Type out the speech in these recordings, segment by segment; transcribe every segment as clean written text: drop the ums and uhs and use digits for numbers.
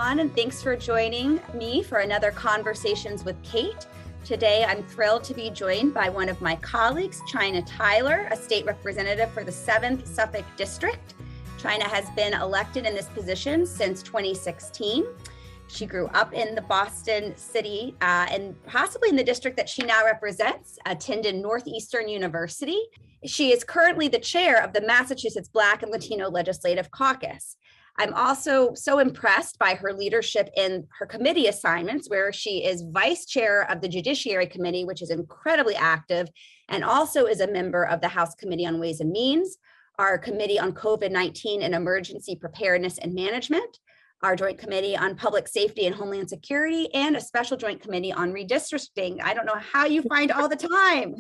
everyone, and thanks for joining me for another Conversations with Kate. Today, I'm thrilled to be joined by one of my colleagues, Chynah Tyler, a state representative for the 7th Suffolk District. Chynah has been elected in this position since 2016. She grew up in the Boston city and possibly in the district that she now represents, attended Northeastern University. She is currently the chair of the Massachusetts Black and Latino Legislative Caucus. I'm also so impressed by her leadership in her committee assignments, where she is vice chair of the Judiciary Committee, which is incredibly active, and also is a member of the House Committee on Ways and Means, our Committee on COVID-19 and Emergency Preparedness and Management, our Joint Committee on Public Safety and Homeland Security, and a special Joint Committee on Redistricting. I don't know how you find all the time.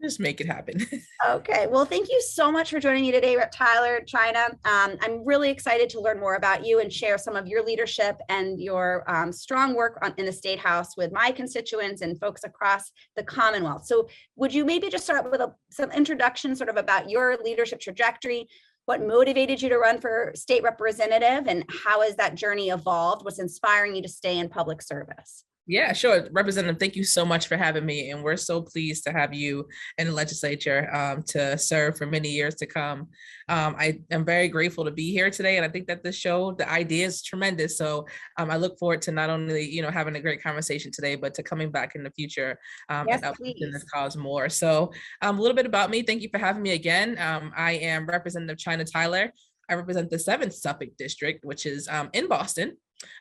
Just make it happen. Okay, well, thank you so much for joining me today, Rep. Tyler, Chynah. I'm really excited to learn more about you and share some of your leadership and your strong work in the State House with my constituents and folks across the Commonwealth. So would you maybe just start with some introduction sort of about your leadership trajectory, what motivated you to run for state representative, and how has that journey evolved? What's inspiring you to stay in public service? Yeah, sure. Representative, thank you so much for having me. And we're so pleased to have you in the legislature to serve for many years to come. I am very grateful to be here today. And I think that the show, the idea is tremendous. So I look forward to not only, having a great conversation today, but to coming back in the future yes, and uplifting this cause more. So a little bit about me. Thank you for having me again. I am Representative Chynah Tyler. I represent the 7th Suffolk District, which is in Boston.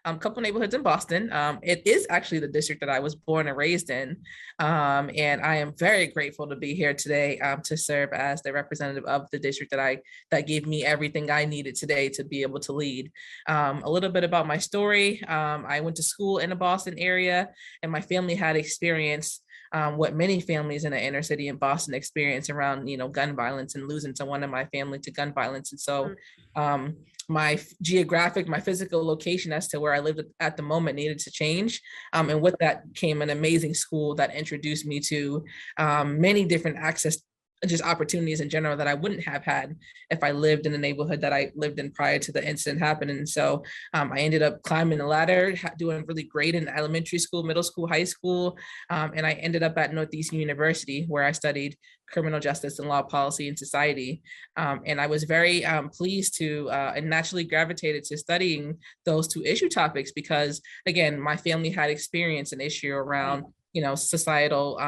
A couple neighborhoods in Boston. It is actually the district that I was born and raised in. And I am very grateful to be here today to serve as the representative of the district that gave me everything I needed today to be able to lead. A little bit about my story. I went to school in the Boston area, and my family had experienced what many families in the inner city in Boston experience around, gun violence and losing someone in my family to gun violence. And so my physical location as to where I lived at the moment needed to change. And with that came an amazing school that introduced me to many different access just opportunities in general that I wouldn't have had if I lived in the neighborhood that I lived in prior to the incident happening. So I ended up climbing the ladder, doing really great in elementary school, middle school, high school. And I ended up at Northeastern University, where I studied criminal justice and law policy and society. And I was very pleased to and naturally gravitated to studying those two issue topics because, again, my family had experienced an issue around, societal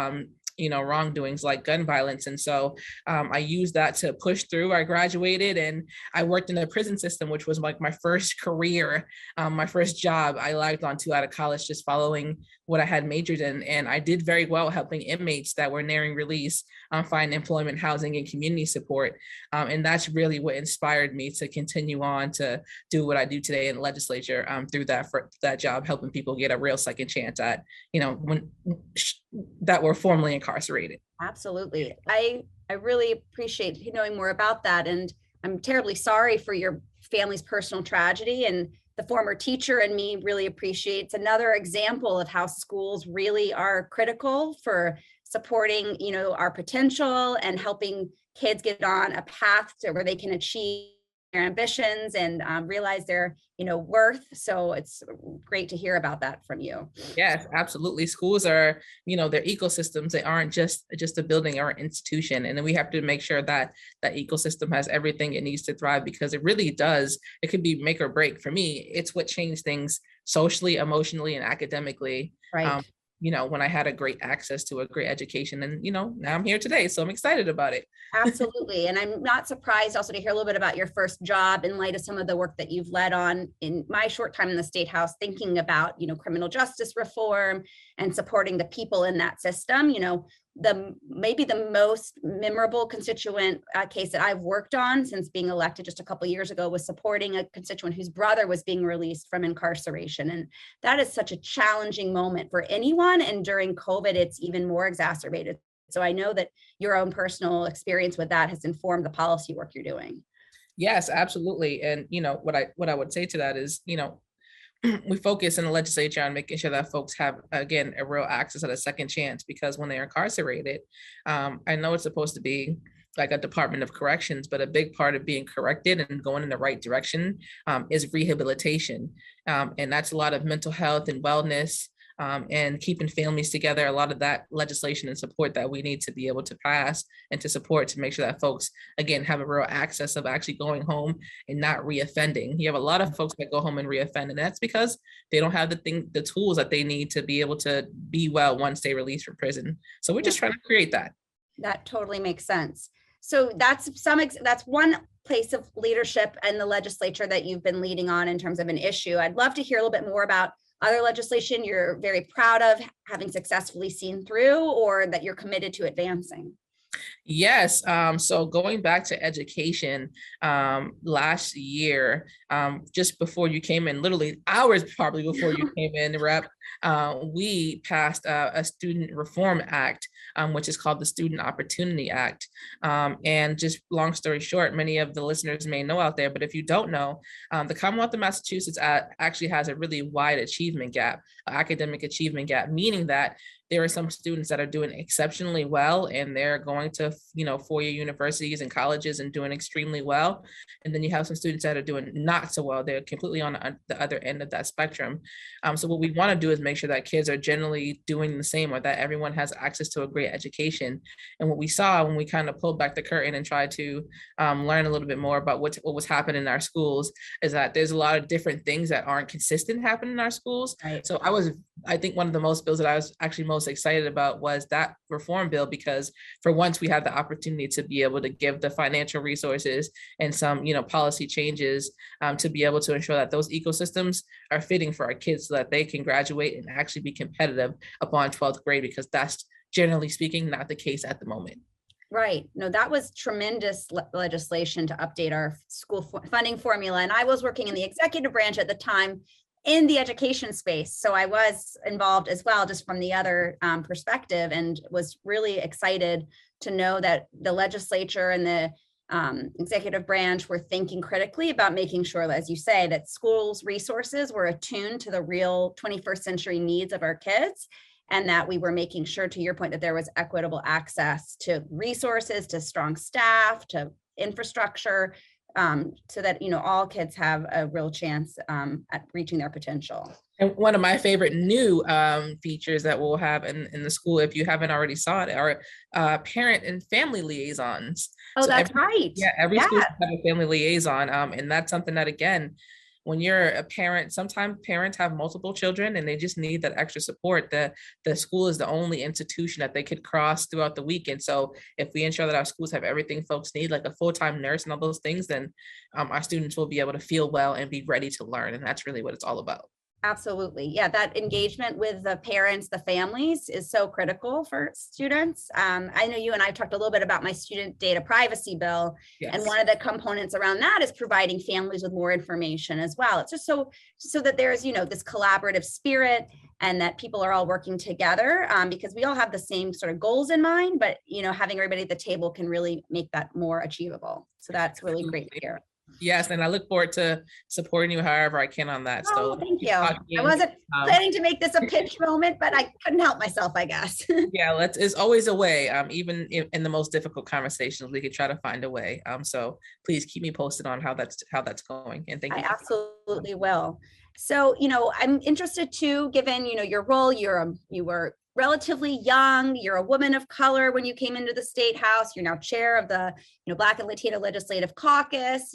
wrongdoings like gun violence. And so I used that to push through. I graduated and I worked in the prison system, which was like my first career, my first job. I lagged on to out of college, just following what I had majored in. And I did very well helping inmates that were nearing release find employment, housing, and community support. And that's really what inspired me to continue on to do what I do today in the legislature through that job, helping people get a real second chance at, that were formerly incarcerated. Absolutely. I really appreciate knowing more about that. And I'm terribly sorry for your family's personal tragedy. And the former teacher in me really appreciates another example of how schools really are critical for supporting, our potential and helping kids get on a path to where they can achieve their ambitions and realize their, worth. So it's great to hear about that from you. Yes, absolutely. Schools are, they're ecosystems. They aren't just a building or an institution. And then we have to make sure that that ecosystem has everything it needs to thrive, because it really does. It could be make or break. For me, it's what changed things socially, emotionally, and academically. Right. When I had a great access to a great education, and, now I'm here today. So I'm excited about it. Absolutely. And I'm not surprised also to hear a little bit about your first job in light of some of the work that you've led on in my short time in the State House, thinking about, criminal justice reform and supporting the people in that system. Maybe the most memorable constituent case that I've worked on since being elected just a couple of years ago was supporting a constituent whose brother was being released from incarceration. And that is such a challenging moment for anyone. And during COVID, it's even more exacerbated. So I know that your own personal experience with that has informed the policy work you're doing. Yes, absolutely. And, what I would say to that is, we focus in the legislature on making sure that folks have, again, a real access at a second chance, because when they're incarcerated, I know it's supposed to be like a Department of Corrections, but a big part of being corrected and going in the right direction is rehabilitation. And that's a lot of mental health and wellness, and keeping families together, a lot of that legislation and support that we need to be able to pass and to support to make sure that folks, again, have a real access of actually going home and not reoffending. You have a lot of folks that go home and reoffend, and that's because they don't have the tools that they need to be able to be well once they release from prison. So we're just trying to create that. That totally makes sense. So that's one place of leadership and the legislature that you've been leading on in terms of an issue. I'd love to hear a little bit more about other legislation you're very proud of having successfully seen through or that you're committed to advancing. Yes. So going back to education, last year, just before you came in, literally hours probably before you came in, Rep, we passed a Student Reform Act, which is called the Student Opportunity Act. And just long story short, many of the listeners may know out there, but if you don't know, the Commonwealth of Massachusetts actually has a really wide achievement gap, academic achievement gap, meaning that there are some students that are doing exceptionally well and they're going to, four-year universities and colleges and doing extremely well. And then you have some students that are doing not so well. They're completely on the other end of that spectrum. So what we want to do is make sure that kids are generally doing the same, or that everyone has access to a great education. And what we saw when we kind of pulled back the curtain and tried to learn a little bit more about what was happening in our schools is that there's a lot of different things that aren't consistent happening in our schools. Right. So I think one of the most bills that I was actually most excited about was that reform bill, because for once we had the opportunity to be able to give the financial resources and some, policy changes to be able to ensure that those ecosystems are fitting for our kids so that they can graduate and actually be competitive upon 12th grade, because that's generally speaking not the case at the moment. Right. No, that was tremendous legislation to update our school funding formula. And I was working in the executive branch at the time in the education space. So I was involved as well, just from the other perspective, and was really excited to know that the legislature and the executive branch were thinking critically about making sure, as you say, that schools' resources were attuned to the real 21st century needs of our kids, and that we were making sure, to your point, that there was equitable access to resources, to strong staff, to infrastructure, so that all kids have a real chance at reaching their potential. And one of my favorite new features that we'll have in the school, if you haven't already saw it, are parent and family liaisons. Oh, so that's right. Yeah, every school has a family liaison, and that's something that, again, when you're a parent, sometimes parents have multiple children and they just need that extra support. The school is the only institution that they could cross throughout the week. And so if we ensure that our schools have everything folks need, like a full-time nurse and all those things, then our students will be able to feel well and be ready to learn. And that's really what it's all about. Absolutely. Yeah, that engagement with the parents, the families, is so critical for students. I know you and I talked a little bit about my student data privacy bill. Yes. And one of the components around that is providing families with more information as well. It's just so that there's, this collaborative spirit, and that people are all working together, because we all have the same sort of goals in mind, but, having everybody at the table can really make that more achievable. So that's really great to hear. Yes, and I look forward to supporting you however I can on that. Oh, so thank you. I wasn't planning to make this a pitch moment, but I couldn't help myself, I guess. Yeah, it's always a way. Even in the most difficult conversations, we could try to find a way. So please keep me posted on how that's going. And thank you. I absolutely will. So, I'm interested too, given, your role, you were relatively young, you're a woman of color when you came into the State House, you're now chair of the, Black and Latino Legislative Caucus.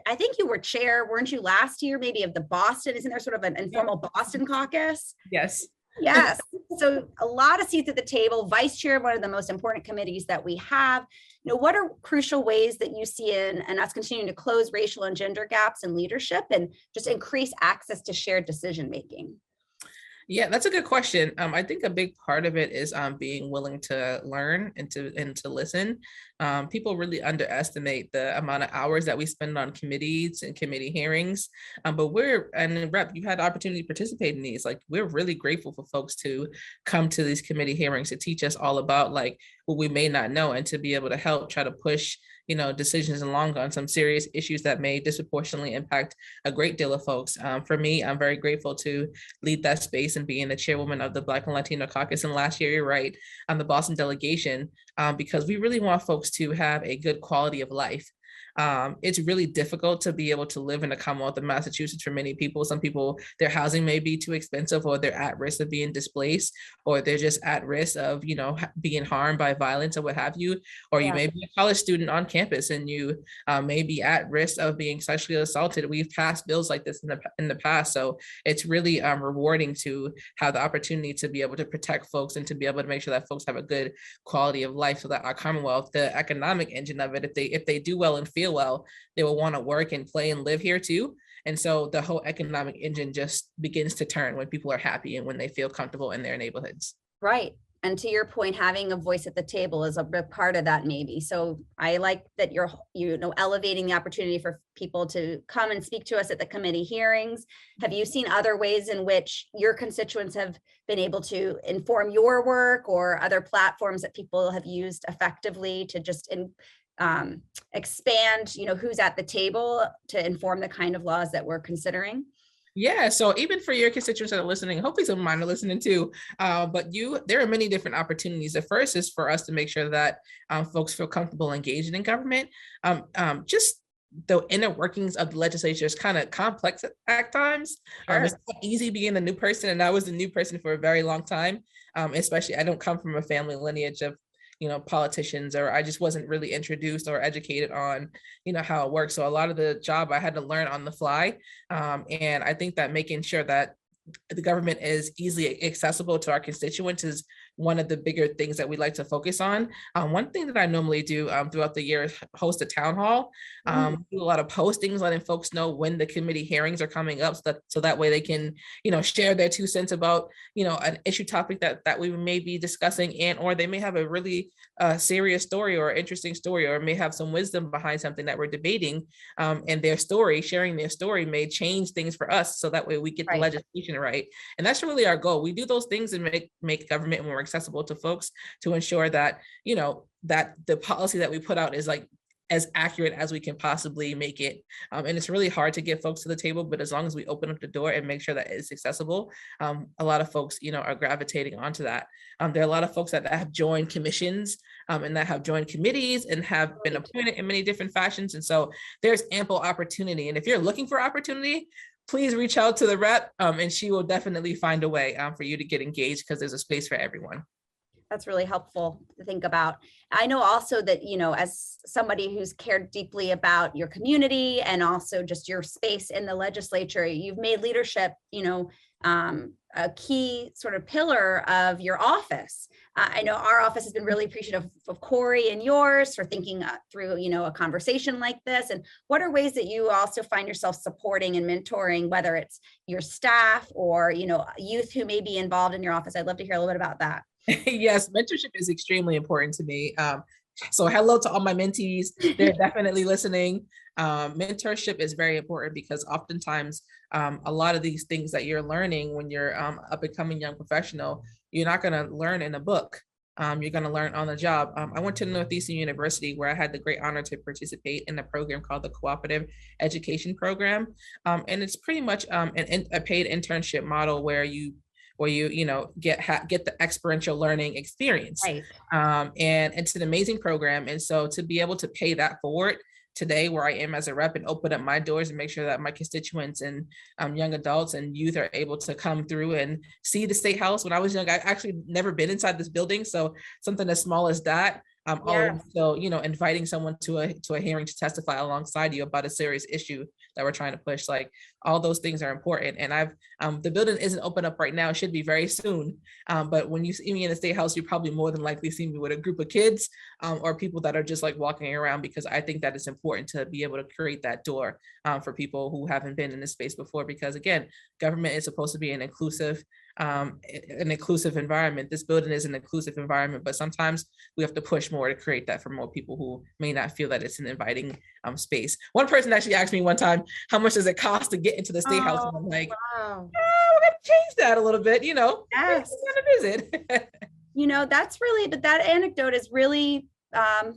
I think you were chair, weren't you, last year, maybe of the Boston, isn't there sort of an informal Boston caucus? Yes. Yes. So a lot of seats at the table, vice chair of one of the most important committees that we have. What are crucial ways that you see in us continuing to close racial and gender gaps in leadership and just increase access to shared decision making? Yeah, that's a good question. I think a big part of it is being willing to learn and to listen. People really underestimate the amount of hours that we spend on committees and committee hearings. But Rep, you had the opportunity to participate in these. Like, we're really grateful for folks to come to these committee hearings to teach us all about like what we may not know, and to be able to help try to push decisions along on some serious issues that may disproportionately impact a great deal of folks. For me, I'm very grateful to lead that space and being the chairwoman of the Black and Latino Caucus. And last year, you're right, on the Boston delegation, because we really want folks to have a good quality of life. It's really difficult to be able to live in the Commonwealth of Massachusetts for many people. Some people, their housing may be too expensive, or they're at risk of being displaced, or they're just at risk of, being harmed by violence or what have you. Or you may be a college student on campus and you may be at risk of being sexually assaulted. We've passed bills like this in the past. So it's really rewarding to have the opportunity to be able to protect folks and to be able to make sure that folks have a good quality of life, so that our Commonwealth, the economic engine of it, if they do well and feel well, they will want to work and play and live here too. And so the whole economic engine just begins to turn when people are happy and when they feel comfortable in their neighborhoods. Right. And to your point, having a voice at the table is a big part of that, maybe. So I like that you're, elevating the opportunity for people to come and speak to us at the committee hearings. Have you seen other ways in which your constituents have been able to inform your work, or other platforms that people have used effectively to just expand, who's at the table to inform the kind of laws that we're considering? Yeah, so even for your constituents that are listening, hopefully some of mine are listening too, but there are many different opportunities. The first is for us to make sure that folks feel comfortable engaging in government. Just the inner workings of the legislature is kind of complex at times. Sure. It's not easy being a new person, and I was a new person for a very long time, especially I don't come from a family lineage of politicians, or I just wasn't really introduced or educated on, how it works. So a lot of the job I had to learn on the fly. And I think that making sure that the government is easily accessible to our constituents is one of the bigger things that we like to focus on. One thing that I normally do throughout the year is host a town hall, do a lot of postings, letting folks know when the committee hearings are coming up, so that way they can, share their 2 cents about, an issue topic that we may be discussing, and or they may have a really serious story or interesting story, or may have some wisdom behind something that we're debating, and sharing their story may change things for us, so that way we get the legislation right. And that's really our goal. We do those things and make government more accessible to folks, to ensure that, that the policy that we put out is like as accurate as we can possibly make it. And it's really hard to get folks to the table, but as long as we open up the door and make sure that it's accessible, a lot of folks, are gravitating onto that. There are a lot of folks that have joined commissions and that have joined committees and have been appointed in many different fashions. And so there's ample opportunity. And if you're looking for opportunity, please reach out to the rep, and she will definitely find a way for you to get engaged, because there's a space for everyone. That's really helpful to think about. I know also that, as somebody who's cared deeply about your community and also just your space in the legislature, you've made leadership, a key sort of pillar of your office. I know our office has been really appreciative of Corey and yours for thinking through, a conversation like this. And what are ways that you also find yourself supporting and mentoring, whether it's your staff or, youth who may be involved in your office? I'd love to hear a little bit about that. Yes, mentorship is extremely important to me. So hello to all my mentees. They're definitely listening. Mentorship is very important, because oftentimes a lot of these things that you're learning when you're a becoming young professional, you're not going to learn in a book. You're going to learn on the job. I went to Northeastern University, where I had the great honor to participate in a program called the Cooperative Education Program. And it's pretty much a paid internship model where you get the experiential learning experience. Right. And it's an amazing program. And so to be able to pay that forward today, where I am as a rep, and open up my doors and make sure that my constituents and young adults and youth are able to come through and see the State House. When I was young, I actually never been inside this building. So something as small as that, also, inviting someone to a hearing to testify alongside you about a serious issue that we're trying to push, like all those things are important. And the building isn't open up right now. It should be very soon. But when you see me in the State House, you probably more than likely see me with a group of kids or people that are just like walking around, because I think that it's important to be able to create that door for people who haven't been in this space before. Because again, government is supposed to be an inclusive environment. This building is an inclusive environment, but sometimes we have to push more to create that for more people who may not feel that it's an inviting space. One person actually asked me one time, how much does it cost to get into the State House? And I'm like, wow. We're going to change that a little bit, Yes. Visit. That's really, but that anecdote is really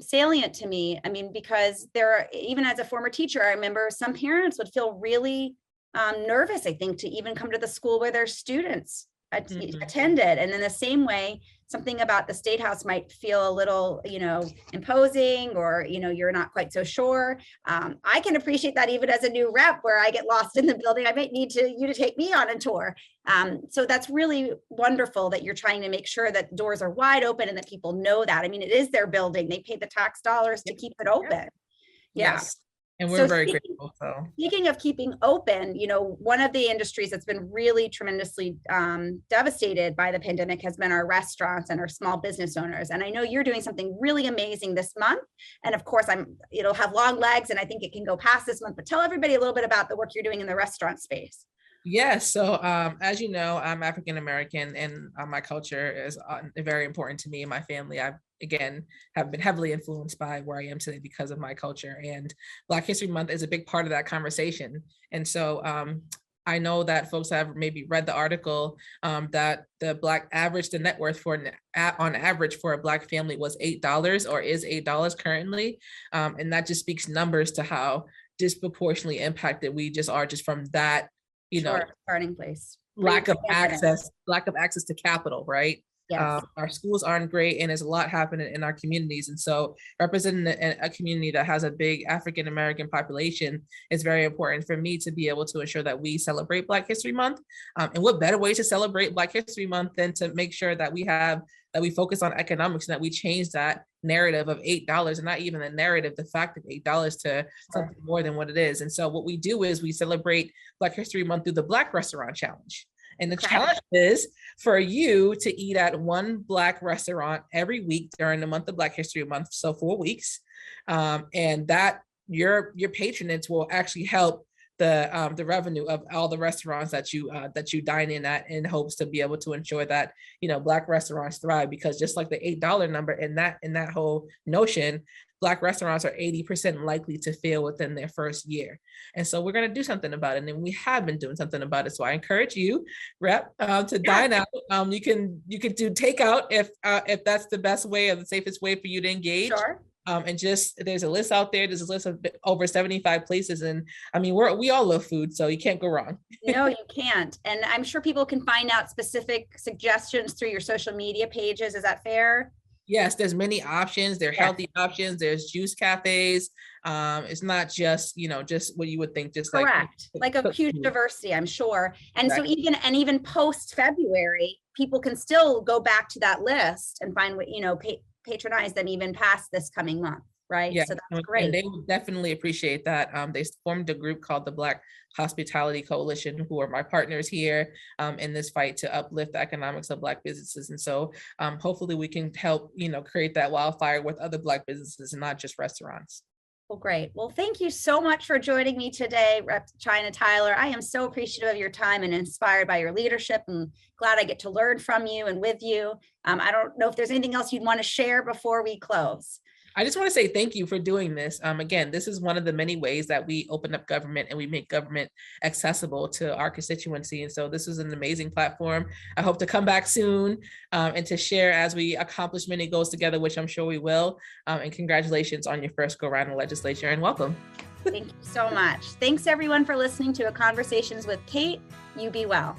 salient to me. I mean, because even as a former teacher, I remember some parents would feel really nervous, I think, to even come to the school where their students attended. And in the same way, something about the State House might feel a little, imposing, or, you're not quite so sure. I can appreciate that even as a new rep, where I get lost in the building. I might need you to take me on a tour. So that's really wonderful that you're trying to make sure that doors are wide open and that people know that. I mean, it is their building. They pay the tax dollars to keep it open. Yeah. Yes. And we're very grateful. So speaking of keeping open, one of the industries that's been really tremendously devastated by the pandemic has been our restaurants and our small business owners. And I know you're doing something really amazing this month. And of course, it'll have long legs, and I think it can go past this month. But tell everybody a little bit about the work you're doing in the restaurant space. Yes. So as you know, I'm African American, and my culture is very important to me and my family. I've have been heavily influenced by where I am today because of my culture, and Black History Month is a big part of that conversation. And so I know that folks have maybe read the article that the net worth on average for a Black family was $8, or is $8 currently. And that just speaks numbers to how disproportionately impacted we just are just from that, starting place. Lack of access to capital, right? Yes. Our schools aren't great, and there's a lot happening in our communities. And so representing a community that has a big African American population is very important for me to be able to ensure that we celebrate Black History Month. And what better way to celebrate Black History Month than to make sure that we focus on economics, and that we change that narrative of $8, and not even the narrative, the fact of $8 to something more than what it is. And so what we do is we celebrate Black History Month through the Black Restaurant Challenge. And the challenge is for you to eat at one Black restaurant every week during the month of Black History Month, so 4 weeks, and that your patronage will actually help the revenue of all the restaurants that you dine in at, in hopes to be able to ensure that Black restaurants thrive. Because just like the $8 number in that whole notion, Black restaurants are 80% likely to fail within their first year. And so we're going to do something about it. And we have been doing something about it. So I encourage you, Rep, to dine out. You can do takeout if that's the best way or the safest way for you to engage. Sure. And there's a list out there. There's a list of over 75 places. And I mean, we all love food, so you can't go wrong. No, you can't. And I'm sure people can find out specific suggestions through your social media pages. Is that fair? Yes, there's many options. There are healthy options. There's juice cafes. It's not just, just what you would think, just correct. Like a huge diversity, I'm sure. And exactly. So even post February, people can still go back to that list and find what, patronize them even past this coming month. Right. Yeah, so that's great. And they would definitely appreciate that. They formed a group called the Black Hospitality Coalition, who are my partners here in this fight to uplift the economics of Black businesses. And so hopefully we can help, create that wildfire with other Black businesses and not just restaurants. Well, great. Well, thank you so much for joining me today, Rep. Chynah Tyler. I am so appreciative of your time and inspired by your leadership, and glad I get to learn from you and with you. I don't know if there's anything else you'd want to share before we close. I just want to say thank you for doing this. Again, this is one of the many ways that we open up government and we make government accessible to our constituency. And so this is an amazing platform. I hope to come back soon and to share as we accomplish many goals together, which I'm sure we will. And congratulations on your first go around in the legislature, and welcome. Thank you so much. Thanks everyone for listening to A Conversations with Kate. You be well.